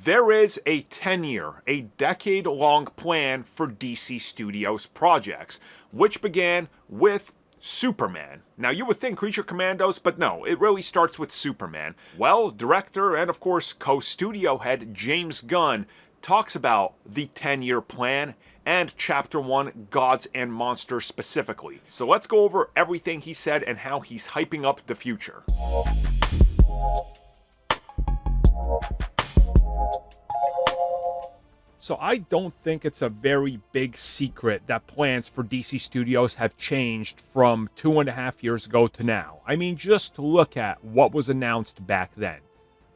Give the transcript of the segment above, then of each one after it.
There is a 10-year, a decade-long plan for DC Studios projects, which began with Superman. Now, you would think Creature Commandos, but no, it really starts with Superman. Well, director and, of course, co-studio head James Gunn talks about the 10-year plan and Chapter 1, Gods and Monsters specifically. So let's go over everything he said and how he's hyping up the future. So I don't think it's a very big secret that plans for DC Studios have changed from 2.5 years ago to now. I mean, just look at what was announced back then.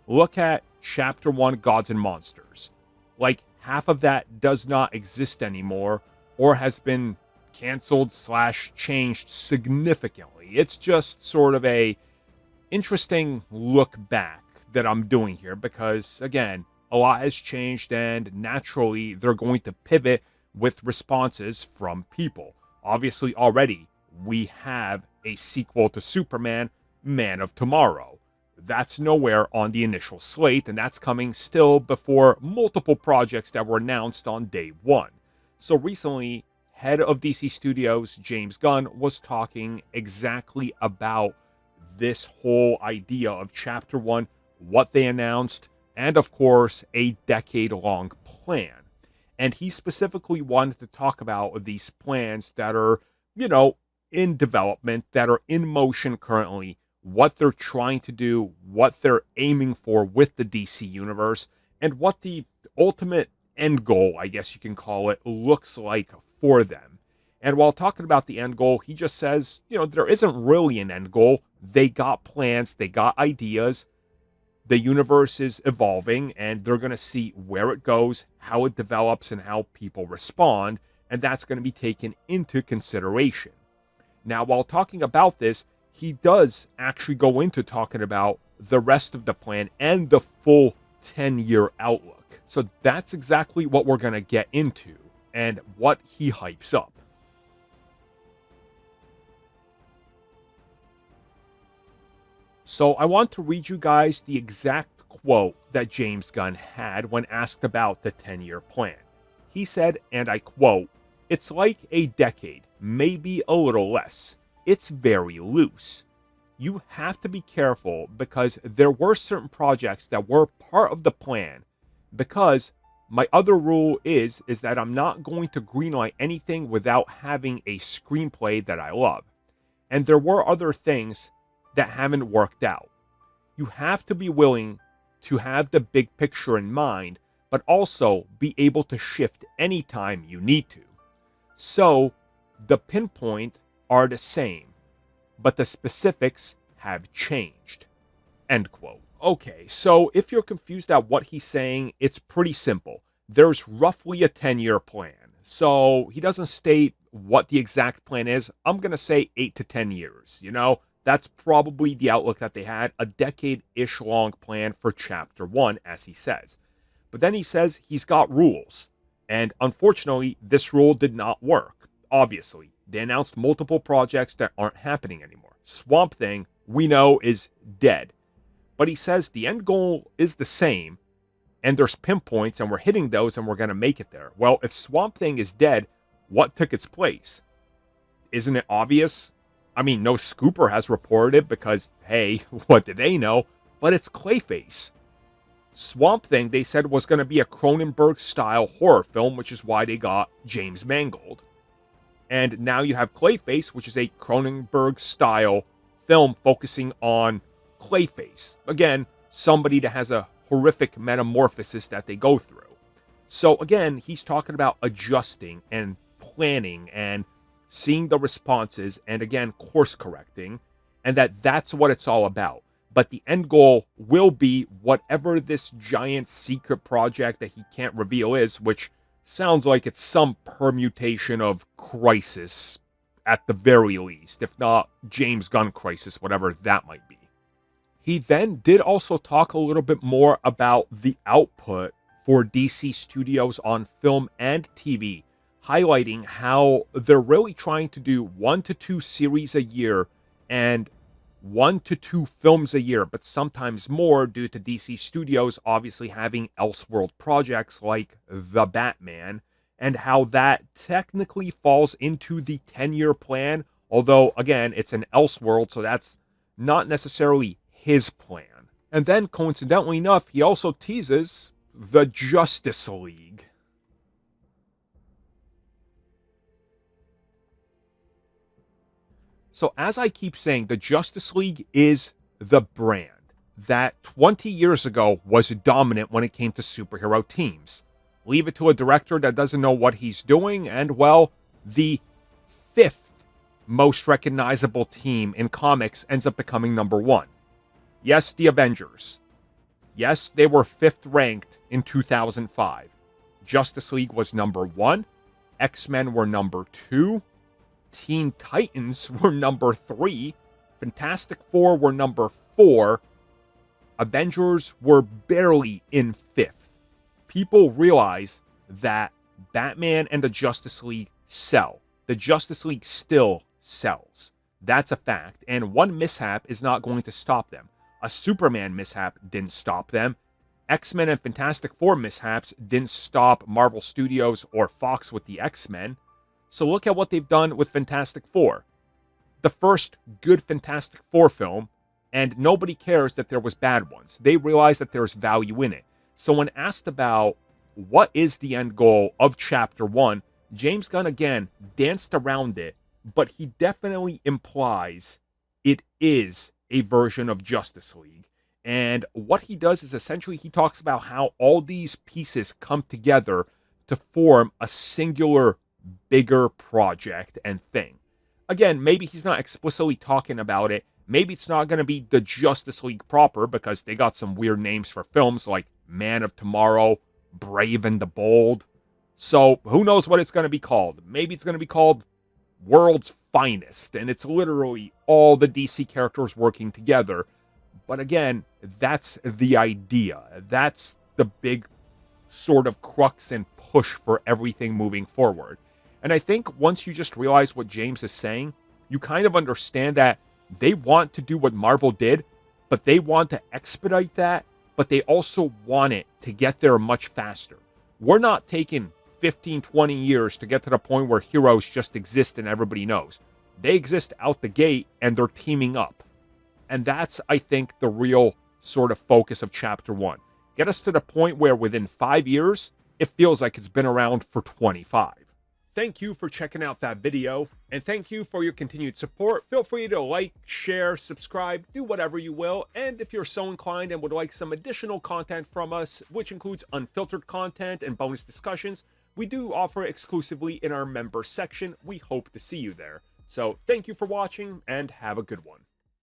Look at Chapter 1, Gods and Monsters. Like, half of that does not exist anymore or has been canceled / changed significantly. It's just sort of a interesting look back that I'm doing here because, again, a lot has changed and naturally they're going to pivot with responses from people. Obviously, already we have a sequel to Superman, Man of Tomorrow. That's nowhere on the initial slate, and that's coming still before multiple projects that were announced on day one. So recently, head of DC Studios, James Gunn, was talking exactly about this whole idea of Chapter 1, what they announced, and of course, a decade-long plan. And he specifically wanted to talk about these plans that are, in development, that are in motion currently, what they're trying to do, what they're aiming for with the DC universe, and what the ultimate end goal, I guess you can call it, looks like for them. And while talking about the end goal, he just says, there isn't really an end goal. They got plans, they got ideas. The universe is evolving, and they're going to see where it goes, how it develops, and how people respond, and that's going to be taken into consideration. Now, while talking about this, he does actually go into talking about the rest of the plan and the full 10-year outlook. So that's exactly what we're going to get into and what he hypes up. So I want to read you guys the exact quote that James Gunn had when asked about the 10-year plan. He said, and I quote, "It's like a decade, maybe a little less. It's very loose. You have to be careful because there were certain projects that were part of the plan. Because my other rule is that I'm not going to greenlight anything without having a screenplay that I love. And there were other things that haven't worked out. You have to be willing to have the big picture in mind, but also be able to shift anytime you need to. So the pinpoint are the same, but the specifics have changed." End quote. Okay, so if you're confused at what he's saying, it's pretty simple. There's roughly a 10-year plan. So he doesn't state what the exact plan is. I'm going to say 8 to 10 years, That's probably the outlook that they had, a decade-ish long plan for Chapter 1, as he says. But then he says he's got rules. And unfortunately, this rule did not work. Obviously, they announced multiple projects that aren't happening anymore. Swamp Thing, we know, is dead. But he says the end goal is the same, and there's pinpoints, and we're hitting those, and we're going to make it there. Well, if Swamp Thing is dead, what took its place? Isn't it obvious? I mean, no scooper has reported it because, hey, what do they know? But it's Clayface. Swamp Thing, they said, was going to be a Cronenberg-style horror film, which is why they got James Mangold. And now you have Clayface, which is a Cronenberg-style film focusing on Clayface. Again, somebody that has a horrific metamorphosis that they go through. So again, he's talking about adjusting and planning and seeing the responses, and again, course correcting, and that's what it's all about. But the end goal will be whatever this giant secret project that he can't reveal is, which sounds like it's some permutation of Crisis at the very least, if not James Gunn Crisis, whatever that might be. He then did also talk a little bit more about the output for DC Studios on film and TV, highlighting how they're really trying to do 1 to 2 series a year and 1 to 2 films a year, but sometimes more due to DC Studios obviously having Elseworld projects like The Batman, and how that technically falls into the 10-year plan, although, again, it's an Elseworld, so that's not necessarily his plan. And then, coincidentally enough, he also teases the Justice League. So as I keep saying, the Justice League is the brand that 20 years ago was dominant when it came to superhero teams. Leave it to a director that doesn't know what he's doing, and, well, the 5th most recognizable team in comics ends up becoming number 1. Yes, the Avengers. Yes, they were 5th ranked in 2005. Justice League was number 1. X-Men were number 2. Teen Titans were number 3. Fantastic Four were number 4. Avengers were barely in 5th. People realize that Batman and the Justice League sell. The Justice League still sells. That's a fact. And one mishap is not going to stop them. A Superman mishap didn't stop them. X-Men and Fantastic Four mishaps didn't stop Marvel Studios or Fox with the X-Men. So look at what they've done with Fantastic Four. The first good Fantastic Four film, and nobody cares that there was bad ones. They realize that there's value in it. So when asked about what is the end goal of Chapter 1, James Gunn again danced around it, but he definitely implies it is a version of Justice League. And what he does is essentially he talks about how all these pieces come together to form a singular bigger project and thing. Again, maybe he's not explicitly talking about it. Maybe it's not going to be the Justice League proper because they got some weird names for films like Man of Tomorrow, Brave and the Bold. So who knows what it's going to be called? Maybe it's going to be called World's Finest, and it's literally all the DC characters working together. But again, that's the idea. That's the big sort of crux and push for everything moving forward. And I think once you just realize what James is saying, you kind of understand that they want to do what Marvel did, but they want to expedite that, but they also want it to get there much faster. We're not taking 15, 20 years to get to the point where heroes just exist and everybody knows. They exist out the gate and they're teaming up. And that's, I think, the real sort of focus of Chapter 1. Get us to the point where within 5 years, it feels like it's been around for 25. Thank you for checking out that video, and thank you for your continued support. Feel free to like, share, subscribe, do whatever you will, and if you're so inclined and would like some additional content from us, which includes unfiltered content and bonus discussions, we do offer exclusively in our member section. We hope to see you there. So thank you for watching, and have a good one.